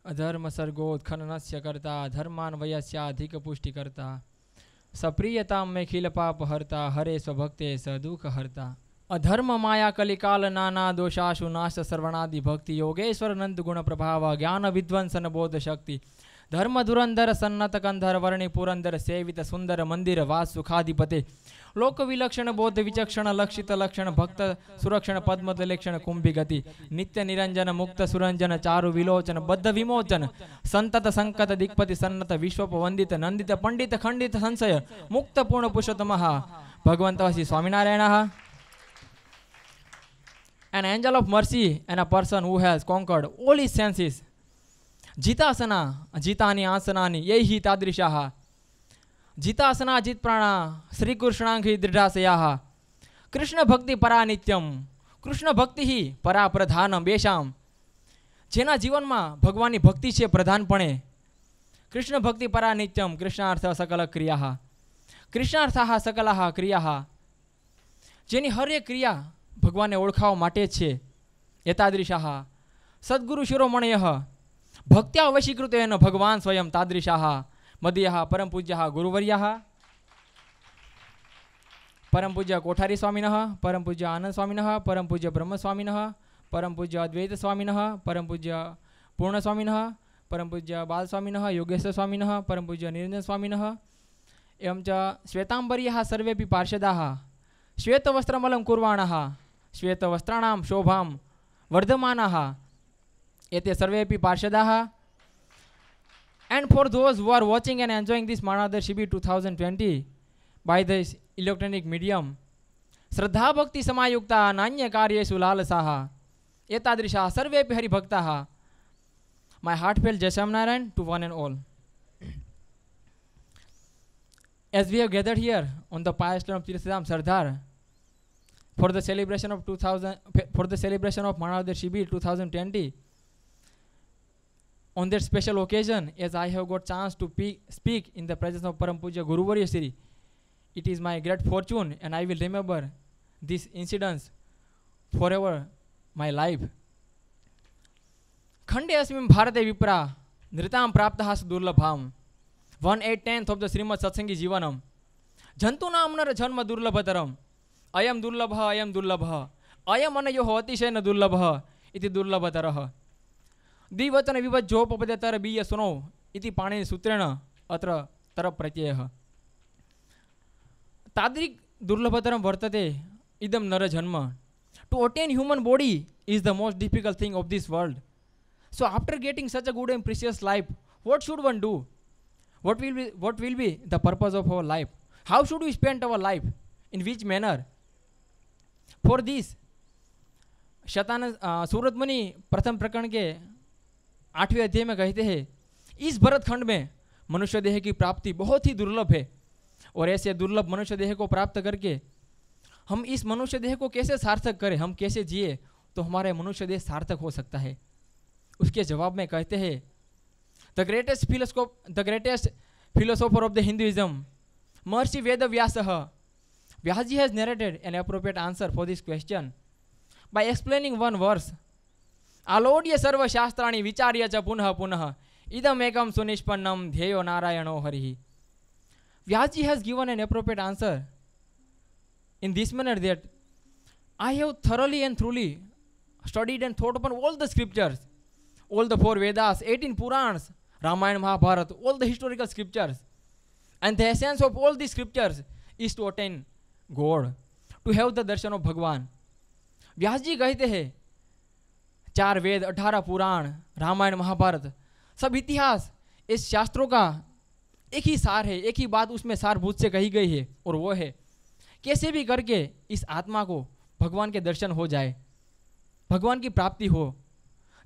अधर्म सर्गोत्खननस्य कर्ता धर्मान वयस्याधिक पुष्टि करता सप्रियता में खिल पाप हरता हरे स्वभक्ते स दुख हरता अधर्म माया कलिकाल नाना दोषाशु नाश सर्वणादि भक्ति योगेश्वर नंद गुण प्रभाव ज्ञान विध्वंसन बोध शक्ति धर्म धुरंधर सन्नत कंधर वर्णि पुरंदर सेवित सुंदर मंदिर वास सुखाधिपते लोक विलक्षण बोध विचक्षण लक्षित लक्षण भक्त सुरक्षण पद्म लेक्षण कुंभी गति नित्य निरंजन मुक्त सुरंजन चारु विलोचन बद्ध विमोचन संतत संकत दिक्पति सन्नत विश्वप वंदित नंदित पंडित खंडित संशय मुक्त पूर्ण पुरुषोत्तम भगवंत Shri Swaminarayan an angel of mercy and a person who has conquered all his senses जितासना जितानि आसनानि यही तादृशाः जितासना जित प्राणा श्री कृष्णांघ्रि दृढ़ाशयाः कृष्ण भक्ति परा नित्यम कृष्ण भक्ति ही परा प्रधानम बेशाम जेना जीवन में भगवान भक्ति से प्रधानपणे कृष्ण भक्ति परा नित्यम कृष्णार्थ सकल क्रिया कृष्णार्थाः सकलाः क्रिया जेनी हर एक क्रिया भगवान ने ओळखावा माटे छे एतादृशाः सद्गुरु शिरोमणयः भक्त्या वशीकृतेन भगवान स्वयं तादृशाः मदीयः परम पूज्यः गुरुवर्यः परम पूज्य कोठारी स्वामिनः परम पूज्य आनंद स्वामिनः परम पूज्य ब्रह्म स्वामिनः परम पूज्य अद्वैत स्वामिनः परम पूज्य पूर्ण स्वामिनः परम पूज्य बाल स्वामिनः योगेश्वर स्वामिनः परम पूज्य निरंजन स्वामिनः एवं च श्वेतांबर्यः सर्वेपि पार्षदाः श्वेतवस्त्रमलं कुर्वाणः श्वेतवस्त्राणां शोभां वर्धमानाः एते सर्वेपि पार्षदाः and for those who are watching and enjoying this Manadar Shibir 2020 by this electronic medium श्रद्धा भक्ति समायुक्ता नान्य कार्येषु लालसाः एतादृशाः सर्वेपि हरिभक्ताः my heartfelt Jai Swaminarayan to one and all. As we have gathered here on the pious land of Tirthdham Sardar for the celebration of Manadar Shibir 2020, on that special occasion, as I have got chance to speak in the presence of Param Puja Guru Varya Shri, it is my great fortune and I will remember these incidents forever my life. Khande asmim bharate vipra nritam praptah durlabham 1/8 of the Srimad Satsangi Jivanam Jantuna amnar janma durlabhataram ayam durlabha ayam anayoho atishayna durlabha iti durlabhatarah द्विवचन विभज जोपपदे तर बीय सुनो इति पाणिनि सूत्रेण अत्र तर प्रत्ययः तादृक् दुर्लभतरं वर्तते इदं नर जन्म to attain human body is the most difficult thing of this world so after getting such a good and precious life what should one do what will be the purpose of our life how should we spend our life in which manner for this Shatanand सूरत मुनि प्रथम प्रकरण के 8वें अध्याय में कहते हैं इस भरत खंड में मनुष्य देह की प्राप्ति बहुत ही दुर्लभ है और ऐसे दुर्लभ मनुष्य देह को प्राप्त करके हम इस मनुष्य देह को कैसे सार्थक करें हम कैसे जिए तो हमारे मनुष्य देह सार्थक हो सकता है उसके जवाब में कहते हैं the greatest philosopher of the Hinduism Maharishi Vedavyasah Vyasji has narrated an appropriate answer for this question by explaining one verse Alodya sarva shastrani vicharya cha punah punah idam ekam sunishpannam dhyeyo narayano harihi. Vyasji has given an appropriate answer in this manner that I have thoroughly and truly studied and thought upon all the scriptures, all the 4 Vedas, 18 Purans, Ramayana, Mahabharata, all the historical scriptures. And the essence of all these scriptures is to attain God, to have the darshan of Bhagwan. Vyasji कहते हैं 4 वेद 18 पुराण रामायण महाभारत सब इतिहास इस शास्त्रों का एक ही सार है एक ही बात उसमें सारभूत से कही गई है और वो है कैसे भी करके इस आत्मा को भगवान के दर्शन हो जाए भगवान की प्राप्ति हो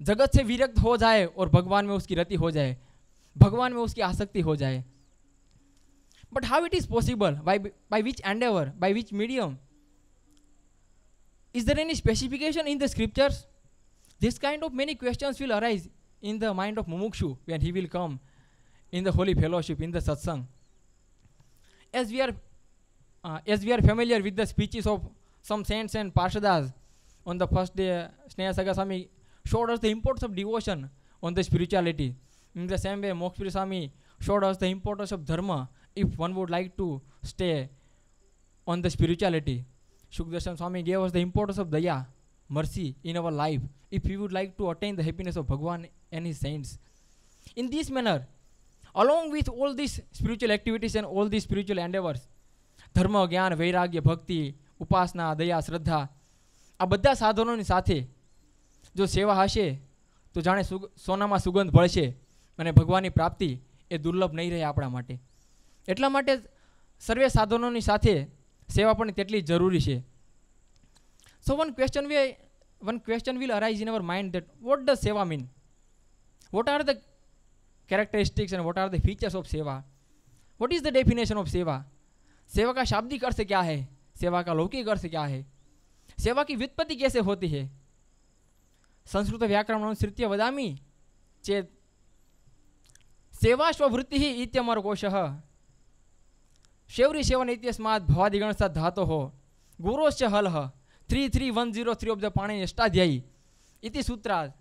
जगत से विरक्त हो जाए और भगवान में उसकी रति हो जाए भगवान में उसकी आसक्ति हो जाए but how it is possible by which Endeavour by which medium Is there any specification in the scriptures? This kind of many questions will arise in the mind of Mumukshu when he will come in the holy fellowship, in the satsang. As we are familiar with the speeches of some saints and parshadas, on the first day, Sneha Sagaswami showed us the importance of devotion. on the spirituality. In the same way, Mokshpuri Swami showed us the importance of dharma if one would like to stay on the spirituality. Shukdarshan Swami gave us the importance of daya, mercy in our life if we would like to attain the happiness of Bhagwan and his saints. In this manner, along with all these spiritual activities and all these spiritual endeavors, ધર્મ, જ્ઞાન, વૈરાગ્ય, ભક્તિ, ઉપાસના, દયા, શ્રદ્ધા, આ બધા સાધનોની સાથે જો સેવા હશે તો જાણે સોનામાં સુગંધ ભળશે અને ભગવાનની પ્રાપ્તિ એ દુર્લભ નહીં રહે આપણા માટે. એટલા માટે સર્વે સાધનોની સાથે સેવા પણ તેટલી જરૂરી છે. સો one question will arise in our mind that what does seva mean? What are the characteristics and what are the features of seva? What is the definition of seva? सेवा का शाब्दिक अर्थ क्या है, सेवा का लौकिक अर्थ क्या है, सेवा की व्युत्पत्ति कैसे होती है. संस्कृत व्याकरण अनुसृत्य वदामि चेत् सेवा स्ववृत्ति ही इत्यमर कोशः शौरी सेवन इत्यस्मात् भवादिगणस्थ धातोः गुरोश्च हलः 33103 ऑफ द पाणिनि अष्टाध्यायी इति सूत्रात्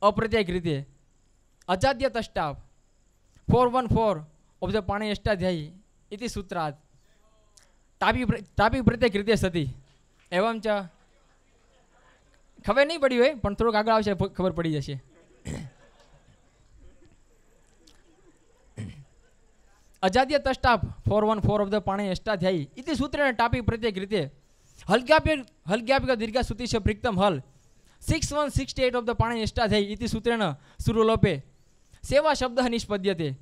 अप्रत्यय रीते अजाद्य तष्टाप 414 ऑफ द पाणिनि अष्टाध्यायी इति सूत्रात् टापी प्रत्येक रीते सती एवं च खबर नहीं पड़ी हुई पण थोड़ा आगे आवशे खबर पड़ी जशे. अजाद्य तष्टाप 414 ऑफ द पाणिनि अष्टाध्यायी इति सूत्रेण टापी प्रत्येक रीते हलज्ञापिक दीर्घ सुति से प्रिक्तम हल 6168 ऑफ द पाणिनि अष्टाध्यायी इति सूत्रेण सुरुलोपे सेवा शब्द निष्पद्यते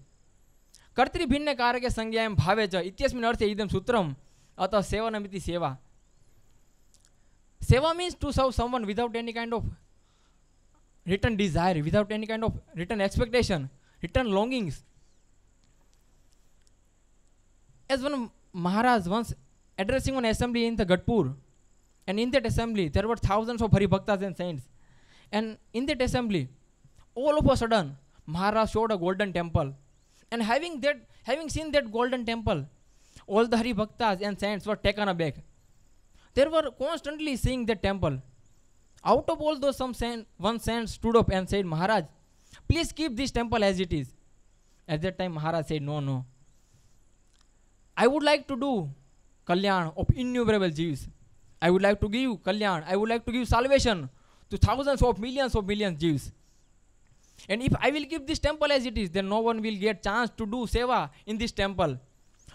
कर्तृभिन्न कारके संज्ञायां भावे च इत्यस्मिन् अर्थे इदं सूत्रम् अतः सेवनमिति सेवा. सेवा means to serve someone without any kind of written desire, without any kind of written expectation, written longings. As one Maharaj once addressing an assembly in the Gatpur, and in that assembly there were thousands of Haribhaktas and saints, and in that assembly all of a sudden Maharaj showed a golden temple. And having seen that golden temple, all the Haribhaktas and saints were taken aback. They were constantly seeing that temple. Out of all those, one saint stood up and said, Maharaj, please keep this temple as it is. At that time, Maharaj said, no. I would like to do kalyan of innumerable Jews. I would like to give kalyan. I would like to give salvation to thousands of millions Jews. And if I will keep this temple as it is, then no one will get chance to do seva in this temple.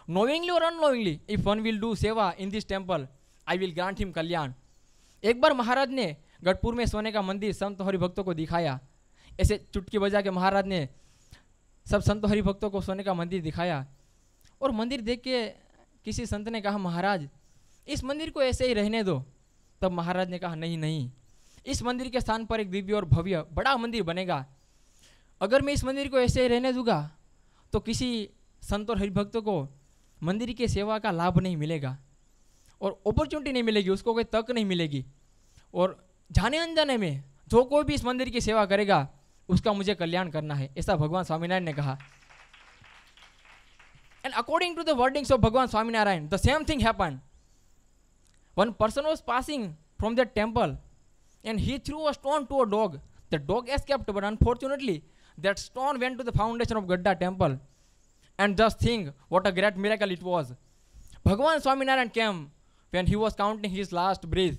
Knowingly or unknowingly, if one will do seva in this temple, I will grant him kalyan. एक बार महाराज ने गढ़पुर में सोने का मंदिर संत हरिभक्तों को दिखाया. ऐसे चुटकी बजा के महाराज ने सब संत हरिभक्तों को सोने का मंदिर दिखाया. और मंदिर देख के किसी संत ने कहा, महाराज इस मंदिर को ऐसे ही रहने दो. तब महाराज ने कहा, नहीं, इस मंदिर के स्थान पर एक दिव्य और भव्य बड़ा मंदिर बनेगा. अगर मैं इस मंदिर को ऐसे ही रहने दूंगा तो किसी संत और हरिभक्तों को मंदिर की सेवा का लाभ नहीं मिलेगा और अपॉर्चुनिटी नहीं मिलेगी, उसको कोई तक नहीं मिलेगी. और जाने अनजाने में जो कोई भी इस मंदिर की सेवा करेगा उसका मुझे कल्याण करना है, ऐसा भगवान स्वामीनारायण ने कहा. And according to the wordings of Bhagwan Swaminarayan, the same thing happened. One person was passing from that temple and he threw a stone to a dog. The dog escaped, but unfortunately that stone went to the foundation of Gadda temple. And just think what a great miracle it was. Bhagwan Swaminarayan came when he was counting his last breath.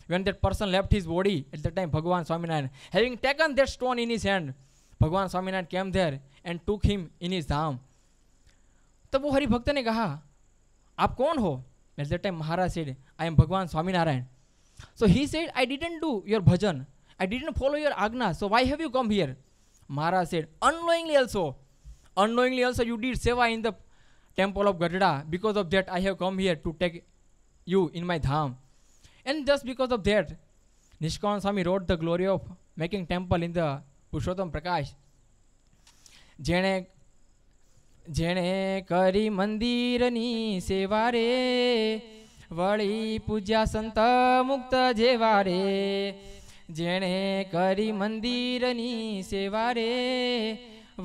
When that person left his body, at that time Bhagwan Swaminarayan, having taken that stone in his hand, Bhagwan Swaminarayan came there and took him in his dham. तब वो हरि भक्त ने कहा, आप कौन हो? At that time Maharaj said, I am Bhagwan Swaminarayan. So he said, I didn't do your bhajan, I didn't follow your agna, so why have you come here? Maharaj said, unknowingly also you did seva in the temple of Gadda. Because of that I have come here to take you in my dham. And just because of that, Nishkan Swami wrote the glory of making temple in the Purushottam Prakash. જેણે કરી મંદિરની સેવા રે વળી પૂજા સંત મુક્ત જેવા રે. જેણે કરી મંદિરની સેવા રે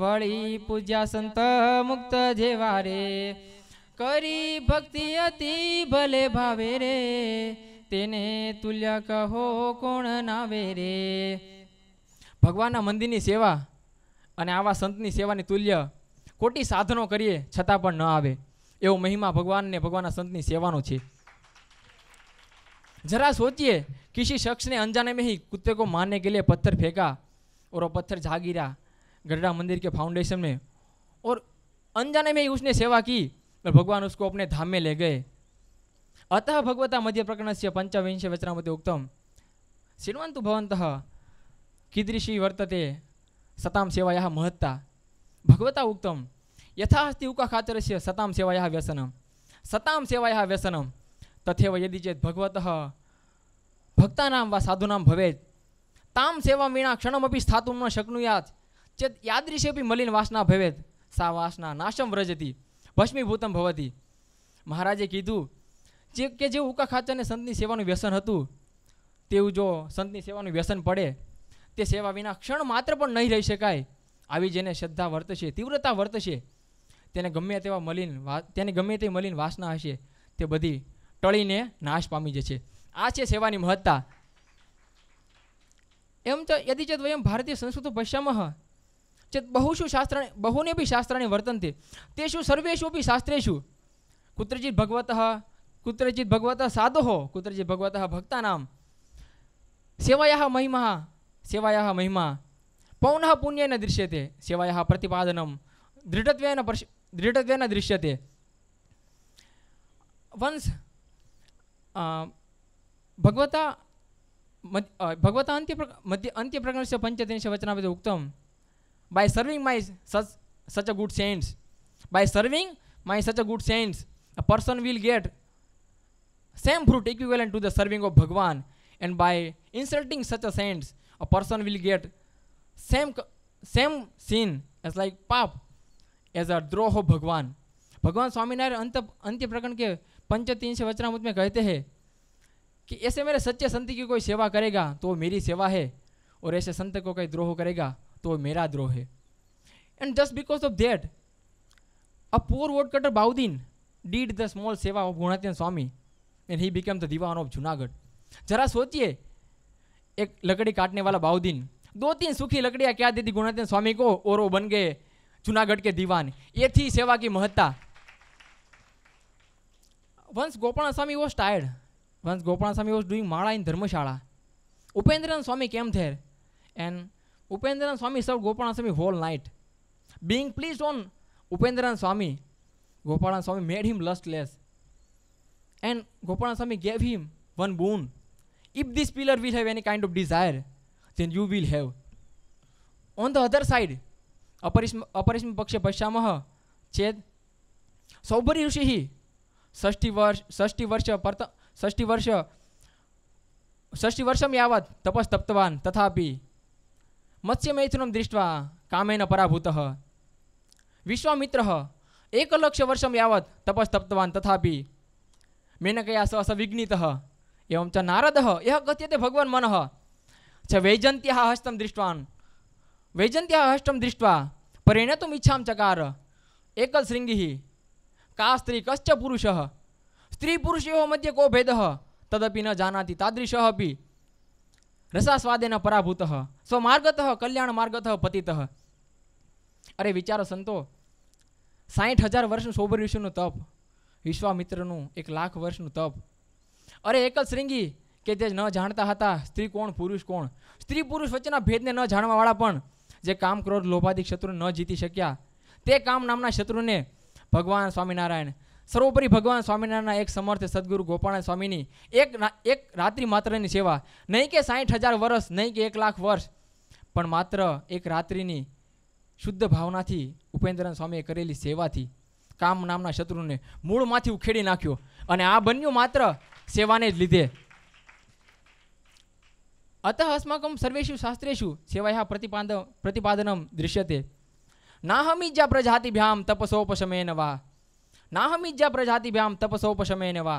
વળી પૂજા સંત મુક્ત જેવા રે. કરી ભક્તિ અતિ ભલે ભાવે રે તેને તુલ્ય કહો કોણ નાવે રે. ભગવાનના મંદિરની સેવા અને આવા સંતની સેવાની તુલ્ય ખોટી સાધનો કરીએ છતાં પણ ન આવે એવો મહિમા ભગવાનને ભગવાનના સંતની સેવાનો છે। जरा सोचिए किसी शख्स ने अनजाने में ही कुत्ते को मारने के लिए पत्थर फेंका और वो पत्थर जा गिरा गढ़ा मंदिर के फाउंडेशन में और अनजाने में ही उसने सेवा की और भगवान उसको अपने धाम में ले गए। अतः भगवता मध्य प्रकरणस्य पंचविंश वचनामते उक्तम श्रीमन्तु भवन्तः कीदृशी वर्तते सतां सेवायाः महत्ता भगवता उक्तम यथा अस्ति उकाखाचरस्य सतां सेवायाः व्यसनं सतां सेवायाः व्यसनं तथैव यदि चेत् भगवतः भक्तानां वा साधूनां भवेत् तां सेवां विना क्षणमपि स्थातुं न शक्नुयात् चेत् यादृशेऽपि मलिन वासना भवेत् सा वासना नाशं व्रजति भस्मीभूतं भवति। महाराजे कीधुं કે જે ઉકા ખાચરને સંતની સેવાનું વ્યસન હતું તેવું જો સંતની સેવાનું વ્યસન પડે તે સેવા વિના ક્ષણ માત્ર પણ નહીં રહી શકાય। આવી જેને શ્રદ્ધા વર્તશે તીવ્રતા વર્તશે તેને ગમે તે મલિન વાસના હશે તે બધી ટળીને નાશ પામી જશે। આ છે સેવાની મહત્તા। એમ ચ યદિ ચેत् વયं ભારતીય સંસ્કૃતौ પશ્યામः ચેत् બહून्यपि शास्त्राणि वर्तन्ते तेषु सर्वेष्वपि शास्त्रेषु कुत्रचित् भगवतः साधोः कुत्रचित् भगवतः भक्तानां सेवायाः महिमा पौनः पुण्येन दृश्यते सेवायाः प्रतिपादनं दृढत्वेन दृश्यते। वंस भगवता अंत्य प्रकरणस्य पंचत्रिंश वचनामते उक्तम by serving my such a good saints a person will get same fruit equivalent to the serving of Bhagwan and by insulting such a saints a person will get same sin as like पाप as a द्रोह of भगवान। भगवान स्वामीनारायण अंत्य प्रकरण के पंचत्रिंश वचनामृत में कहते हैं कि ऐसे मेरे सच्चे संत की कोई सेवा करेगा तो मेरी सेवा है और ऐसे संत को कोई द्रोह करेगा तो मेरा द्रोह है। And just because of that a poor woodcutter Bahauddin did the small seva of Gunatit Swami and he become the diwan of Junagadh. जरा सोचिए एक लकड़ी काटने वाला बाउदीन 2-3 सूखी लकड़ियां क्या देती गुणातीत स्वामी को और वो बन गए जूनागढ़ के दीवान। ये थी सेवा की महत्ता। Once Gopala Swami was tired. Once Gopala Swami was doing Mala in Dharmashala. Upendran Swami came there and Upendran Swami served Gopala Swami whole night. Being pleased on Upendran Swami, Gopala Swami made him lustless. And Gopala Swami gave him one boon. If this pillar will have any kind of desire, then you will have. On the other side, अपरिष्म पक्ष पश्यामः चेत् सौभरी ऋषिः 60 वर्षं यावत् तपस्तप्तवान् तथापि मत्स्यमैथुनं दृष्ट्वा कामेन पराभूतः। विश्वामित्रः 1 लक्ष वर्षं यावत् तपस्तप्तवान् तथापि मेनकया सह विघ्नितः। एवं च नारदः यः कथ्यते भगवान् मनः च वैजन्त्याः हस्तं दृष्ट्वा परिणतुम् इच्छां चकार। एकल श्रृंगिः का स्त्री कश्च पुरुषः स्त्री पुरुषयोः मध्ये को भेदः तदपि न जानाति तादृशः अपि रसास्वादेन पराभूतः स्वमार्गतः कल्याण मार्गतः पतितः। अरे विचारो संतो 60,000 वर्षનું સૌભરી ઋષિનું તપ વિશ્વામિત્રનું 1 લાખ વર્ષનું તપ। અરે એકલ શ્રૃંગી કે જે ન જાણતા હતા સ્ત્રી કોણ પુરુષ કોણ સ્ત્રી પુરુષ વચ્ચેના ભેદને ન જાણવાવાળા પણ જે કામ ક્રોધ લોભાદિક શત્રુને ન જીતી શક્યા તે કામ નામના શત્રુને ભગવાન સ્વામિનારાયણ સર્વોપરી ભગવાન સ્વામિનારાયણના એક સમર્થ સદગુરુ ગોપાળાનંદ સ્વામીની એક રાત્રિ માત્રની સેવા નહીં કે 60,000 વર્ષ નહીં કે 1 લાખ વર્ષ પણ માત્ર એક રાત્રિની શુદ્ધ ભાવનાથી ઉપેન્દ્રનાથ સ્વામીએ કરેલી સેવાથી કામ નામના શત્રુને મૂળમાંથી ઉખેડી નાખ્યો અને આ બન્યું માત્ર સેવાને જ લીધે। अतः अस्माकं सर्वेषु शास्त्रेषु सेवायाः प्रतिपादनं दृश्यते। नाहमिज्जा प्रजातिभ्यां तपसोपशमेन वा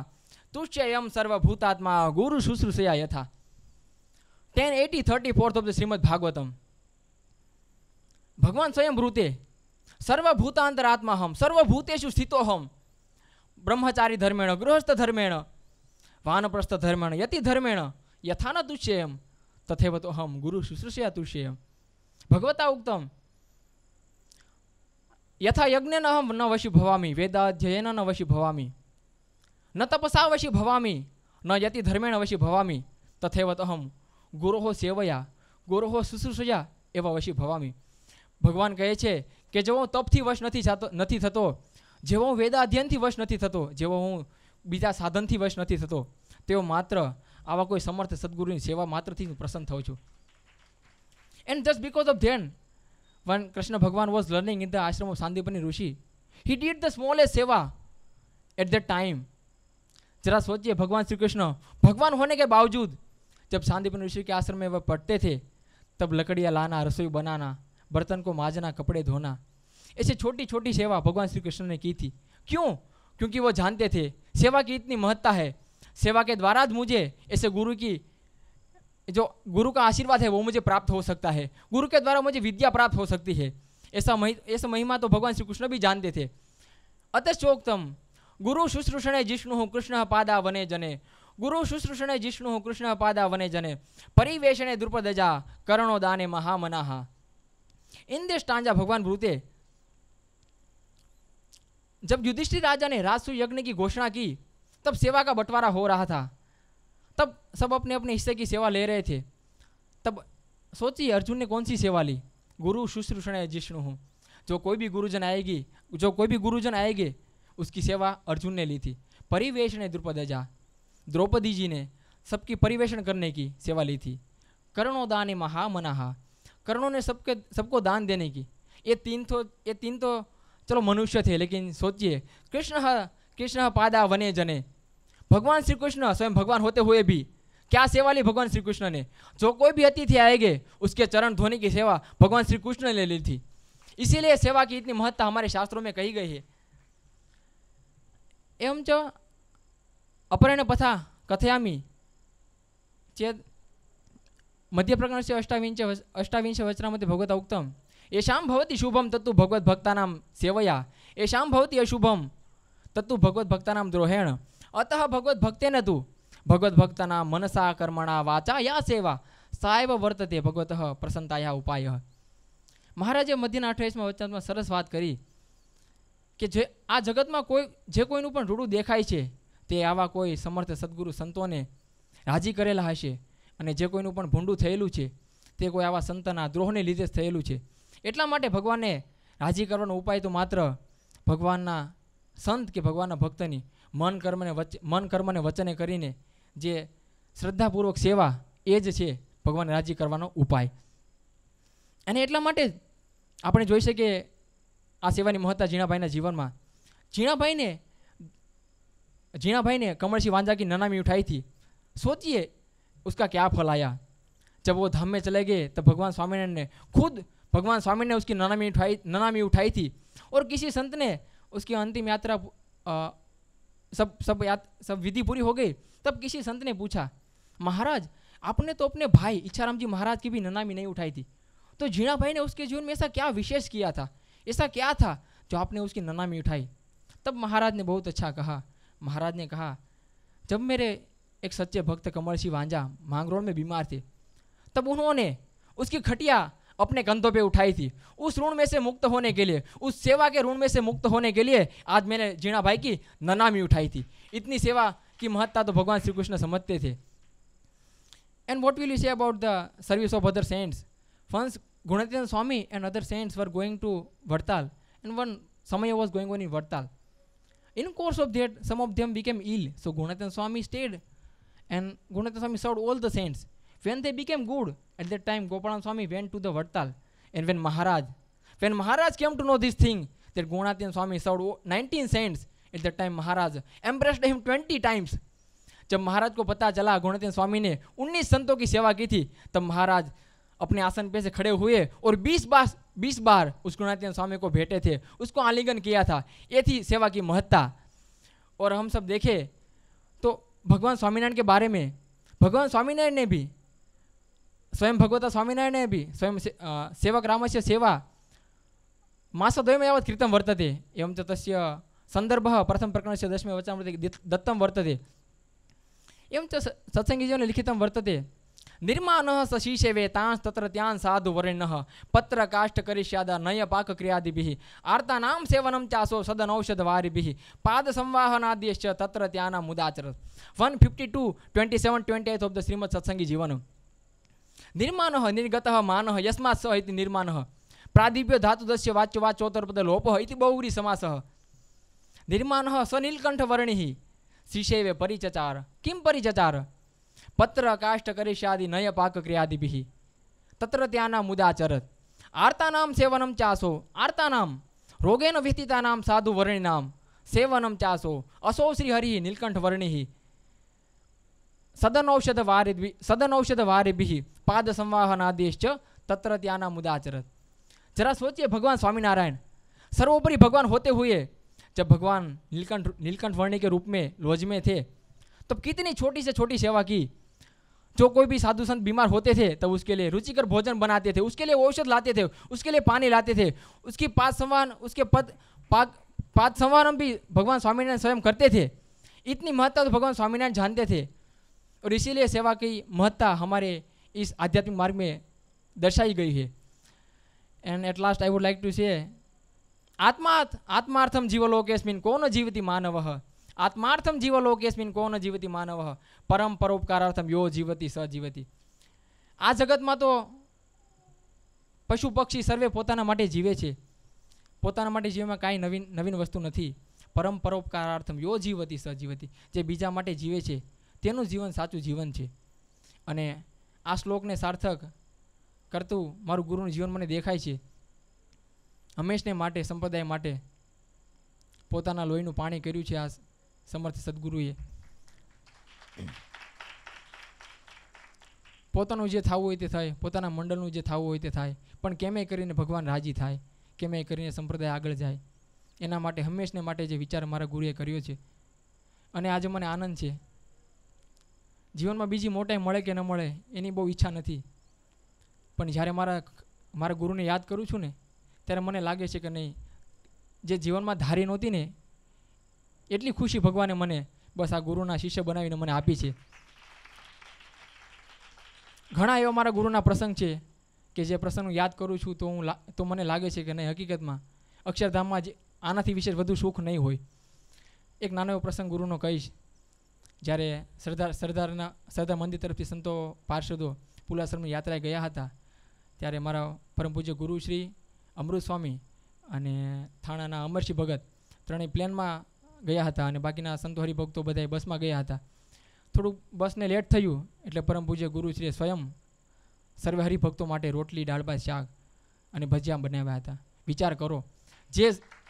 तुष्ययं सर्वभूतात्मा गुरु शुश्रूषया यथा। 10:34 of the श्रीमद् भागवतम। भगवान स्वयं ब्रूते सर्वभूतांतरात्माहं सर्वभूतेषु स्थितोहं ब्रह्मचारी धर्मेण गृहस्थ धर्मेण वानप्रस्थ धर्मेण यति धर्मेण यथा न तुष्येयं तथैव तो अहम गुरु शुश्रूषया तुष्येय। भगवता उक्तम यथा यज्ञेन अहम न वशी भवामि, वेदाध्ययेन न वशी भवामि, न तपसा वशी भवामि, न यति धर्मेण वशी भवामि, तथैव तो अहम गुरोः सेवया गुरोः शुश्रूषया एव वशी भवामि। भगवान कहे છે કે જો હું તપથી વશ નથી થતો, જેવો હું વેદાધ્યયનથી વશ નથી થતો, જેવો હું બીજા સાધનથી વશ નથી થતો, તેઓ માત્ર આવા કોઈ સમર્થ સદગુરુની સેવા માત્રથી હું પ્રસન્ન થઉં છું. And just because of then when Krishna Bhagwan was learning in the ashram of Sandipani Rishi, he did the smallest seva at that time. जरा सोचिए, भगवान श्री कृष्ण भगवान होने के बावजूद जब सांदीपनि ऋषि के आश्रम में वह पढ़ते थे, तब लकड़ियाँ लाना, रसोई बनाना, बर्तन को मांजना, कपड़े धोना, ऐसे छोटी छोटी सेवा भगवान श्री कृष्ण ने की थी. क्यों? क्योंकि वो जानते थे सेवा की इतनी महत्ता है, सेवा के द्वारा मुझे ऐसे गुरु की जो गुरु का आशीर्वाद है वो मुझे प्राप्त हो सकता है, गुरु के द्वारा मुझे विद्या प्राप्त हो सकती है. ऐसा महिमा तो भगवान श्री कृष्ण भी जानते थे. अतश्चोक्तम गुरु शुश्रूषणे जिष्णु कृष्ण पादा वने जने, गुरु शुश्रूषणे जिष्णु कृष्ण पादा वने जने, परिवेशणे द्रुपदजा करणो दाने महामनाहा. इन दिस स्टांजा भगवान बोलते, जब युधिष्ठिर राजा ने राजसूय यज्ञ की घोषणा की, तब सेवा का बंटवारा हो रहा था, तब सब अपने अपने हिस्से की सेवा ले रहे थे. तब सोचिए अर्जुन ने कौन सी सेवा ली? गुरु शुश्रूषणे जिष्णु, जो कोई भी गुरुजन आएंगे उसकी सेवा अर्जुन ने ली थी. परिवेशणे द्रुपदजा, द्रौपदी जी ने सबकी परिवेशन करने की सेवा ली थी. कर्णो दाने महामनाहा, कर्णों ने सबको दान देने की. ये तीन तो चलो मनुष्य थे, लेकिन सोचिए कृष्ण पादा वने जने, भगवान श्री कृष्ण स्वयं भगवान होते हुए भी क्या सेवा ली भगवान श्री कृष्ण ने? जो कोई भी अतिथि आएंगे उसके चरण धोने की सेवा भगवान श्री कृष्ण ने ली थी. इसीलिए सेवा की इतनी महत्ता हमारे शास्त्रों में कही गई है. एवं च अपरेण पथा कथयामि चेत् मध्य प्रकरणस्य अष्टाविंश वचनामध्ये भगवता उक्तं येषां भवति शुभं तत्तु भगवद्भक्तानां सेवया, येषां भवति अशुभं तत्तु भगवद्भक्तानां द्रोहेण. अतः भगवद्भक्तेन तु भगवद्भक्तानां मनसा कर्मणा वाचा या सेवा सा एव वर्तते भगवतः प्रसन्नतायाः उपायः. મહારાજે મધ્યના 28મા વચનમાં સરસ વાત કરી કે જે આ જગતમાં કોઈનું પણ રૂડું દેખાય છે તે આવા કોઈ સમર્થ સદગુરુ સંતોને રાજી કરેલા હશે, અને જે કોઈનું પણ ભૂંડું થયેલું છે તે કોઈ આવા સંતના દ્રોહને લીધે જ થયેલું છે. એટલા માટે ભગવાનને રાજી કરવાનો ઉપાય તો માત્ર ભગવાનના સંત કે ભગવાનના ભક્તની મન કર્મને વચને કરીને જે શ્રદ્ધાપૂર્વક સેવા એ જ છે ભગવાનને રાજી કરવાનો ઉપાય. અને એટલા માટે આપણે જોઈ શકીએ આ સેવાની મહત્તા જીણાભાઈના જીવનમાં. जीणाभाई ने कमल सिंह वांझा की ननामी उठाई थी. सोचिए उसका क्या फल आया. जब वो धाम में चले गए तब भगवान स्वामीनारायण ने खुद उसकी ननामी उठाई थी, और किसी संत ने उसकी अंतिम यात्रा सब विधि पूरी हो गई. तब किसी संत ने पूछा, महाराज आपने तो अपने भाई इच्छाराम जी महाराज की भी ननामी नहीं उठाई थी, तो जीणाभाई ने उसके जीवन में ऐसा क्या विशेष किया था, ऐसा क्या था जो आपने उसकी ननामी उठाई? तब महाराज ने बहुत अच्छा कहा. महाराज ने कहा, जब मेरे एक सच्चे भक्त कमल सिंह वांझा मांगरोल में बीमार थे, तब उन्होंने उसकी खटिया अपने कंधों पे उठाई थी. उस ऋण में से मुक्त होने के लिए, उस सेवा के ऋण में से मुक्त होने के लिए आज मैंने जीणाभाई की ननामी उठाई थी. इतनी सेवा की महत्ता तो भगवान श्री कृष्ण समझते थे. And what will you say about the service of other saints? Once Gunathan Swami and other saints were going to Vartal, and one Samaya was going on in Vartal. In course of that, some of them became ill, so Gunathan Swami stayed, and Gunathan Swami served all the saints. When they became good, at that time Gopalan Swami went to the Vartal, and when Maharaj came to know this thing, that Gunathan Swami served 19 saints, at that time Maharaj embraced him 20 times. जब महाराज को पता चला गुणतेन स्वामी ने 19 संतों की सेवा की थी, तब महाराज अपने आसन पे से खड़े हुए और 20 बार उस गुणातीत स्वामी को भेटे थे, उसको आलिंगन किया था. ये थी सेवा की महत्ता. और हम सब देखें तो भगवान स्वामीनारायण के बारे में, भगवान स्वामीनारायण ने भी स्वयं भगवता स्वामीनारायण ने भी स्वयं सेवक रामस्य सेवा मासद्वयं यावत् कृतं वर्तते. एवं च तस्य सन्दर्भः प्रथम प्रकरणस्य 10मे वचनामृते दत्तं वर्तते. एवं च सत्सङ्गीजनेन लिखितं वर्तते. निर्माणः सशीशेवे तांस तत्र त्यान साधु वर्णिनः पत्र काष्ठ करिष्यादा नय पाक क्रियादिभिः आर्तानां सेवनं चासो सदनौषधवारिभिः पाद संवाहनाद्यश्च तत्र त्याना मुदाचरत् 152:27-28 ऑफ द श्रीमद् सत्संगी जीवनम् निर्माणः निर्गतः मानः यस्मात् स इति निर्माणः प्रादिप्यो धातुदस्य वाच्य वाच्योत्तरपद लोपः इति बहुव्रीहि समासः निर्माणः सनीलकण्ठवर्णिः श्रीशैवे परिचचार किं परिचचार पत्र काष्ठ करिष्यादि नय पाक क्रियादिभिः तत्र त्याना मुदाचरत् आर्तानां सेवनं चासो आर्तानां रोगेन व्यथितानां साधु वर्णिनां सेवनं चासो असौ श्रीहरिः नीलकण्ठवर्णिः सदनौषधवारिभिः पाद संवाहनादिश्च तत्र त्याना मुदाचरत्। जरा सोचिए, भगवान स्वामीनारायण सर्वोपरि भगवान होते हुए जब भगवान नीलकंठ वर्णी के रूप में लॉज में थे तो कितनी छोटी से छोटी सेवा की। जो कोई भी साधु संत बीमार होते थे तब उसके लिए रुचिकर भोजन बनाते थे, उसके लिए औषध लाते थे, उसके लिए पानी लाते थे, उसकी पाद संवाहन उसके पाद संवाहन भी भगवान स्वामीनारायण स्वयं करते थे। इतनी महत्ता तो भगवान स्वामीनारायण जानते थे और इसीलिए सेवा की महत्ता हमारे इस आध्यात्मिक मार्ग में दर्शाई गई है। And at last I would like to say आत्मार्थम जीवलोकेस्मिन् को न जीवति मानवः आत्मार्थम जीवलोकेस्मिन् को न जीवति मानवः परम परोपकारार्थम यो जीवति स जीवति। आ जगत में तो पशु पक्षी सर्वे पोताना माटे जीवे छे, पोताना माटे जीवમાં કાંઈ નવીન વસ્તુ નથી। પરમ પરોપકારાર્થમ યો જીવતિ સ જીવતિ, જે બીજા માટે જીવે છે તેનું જીવન સાચું જીવન છે। અને આ શ્લોકને સાર્થક કરતું મારું ગુરુનું જીવન મને દેખાય છે। હંમેશને માટે સંપ્રદાય માટે પોતાના લોહીનું પાણી કર્યું છે આ સમર્થ સદગુરુએ। પોતાનું જે થવું હોય તે થાય, પોતાના મંડળનું જે થવું હોય તે થાય, પણ કેમે કરીને ભગવાન રાજી થાય, કેમે કરીને સંપ્રદાય આગળ જાય, એના માટે હંમેશને માટે જે વિચાર મારા ગુરુએ કર્યો છે। અને આજે મને આનંદ છે। જીવનમાં બીજી મોટાઈ મળે કે ન મળે એની બહુ ઈચ્છા નથી, પણ જ્યારે મારા ગુરુને યાદ કરું છું ને ત્યારે મને લાગે છે કે નહીં, જે જીવનમાં ધારી નહોતી ને એટલી ખુશી ભગવાને મને બસ આ ગુરુના શિષ્ય બનાવીને મને આપી છે। ઘણા એવા મારા ગુરુના પ્રસંગ છે કે જે પ્રસંગ યાદ કરું છું તો મને લાગે છે કે નહીં, હકીકતમાં અક્ષરધામમાં જ આનાથી વિશેષ વધુ સુખ નહીં હોય। એક નાનો એવો પ્રસંગ ગુરુનો કહીશ। જ્યારે સરદાર મંદિર તરફથી સંતો પાર્ષદો પુલાશ્રમની યાત્રાએ ગયા હતા ત્યારે મારા પરમ પૂજ્ય ગુરુ શ્રી અમૃત સ્વામી અને થાણાના અમરસિંહ ભગત ત્રણેય પ્લેનમાં ગયા હતા અને બાકીના સંતો હરિભક્તો બધાએ બસમાં ગયા હતા। થોડુંક બસને લેટ થયું એટલે પરમ પૂજ્ય ગુરુશ્રીએ સ્વયં સર્વે હરિભક્તો માટે રોટલી, દાળ ભાત, શાક અને ભજીયા બનાવ્યા હતા। વિચાર કરો,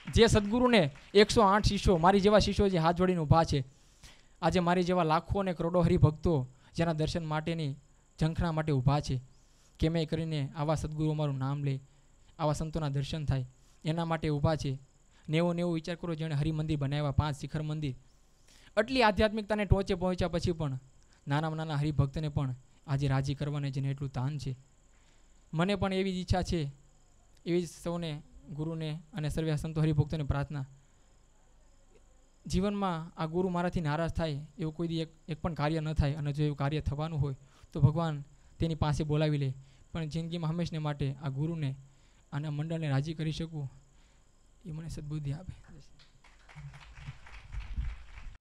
જે સદગુરુને 108 શિષ્યો, મારી જેવા શિષ્યો જે હાથ જોડીને ઊભા છે, આજે મારી જેવા લાખો અને કરોડો હરિભક્તો જેના દર્શન માટેની ઝંખના માટે ઊભા છે, કેમે કરીને આવા સદગુરુ અમારું નામ લે, આવા સંતોના દર્શન થાય એના માટે ઊભા છે। નેવો વિચાર કરો, જેણે હરિમંદિર બનાવ્યા, 5 શિખર મંદિર, આટલી આધ્યાત્મિકતાને ટોચે પહોંચ્યા પછી પણ નાનામાં નાના હરિભક્તને પણ આજે રાજી કરવાને જેને એટલું તાન છે। મને પણ એવી જ ઈચ્છા છે, એવી જ સૌને ગુરુને અને સર્વે સંતો હરિભક્તોને પ્રાર્થના, જીવનમાં આ ગુરુ મારાથી નારાજ થાય એવું કોઈ દી એક પણ કાર્ય ન થાય, અને જો એવું કાર્ય થવાનું હોય તો ભગવાન તેની પાસે બોલાવી લે, પણ જિંદગીમાં હંમેશને માટે આ ગુરુને અને આ મંડળને રાજી કરી શકું ये મને સદબુદ્ધિ આપે।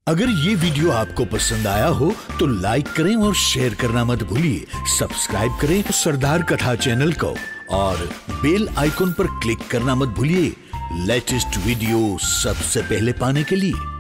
अगर ये वीडियो आपको पसंद आया हो तो लाइक करें और शेयर करना मत भूलिए। सब्सक्राइब करें सरदार कथा चैनल को और बेल आइकॉन पर क्लिक करना मत भूलिए लेटेस्ट वीडियो सबसे पहले पाने के लिए।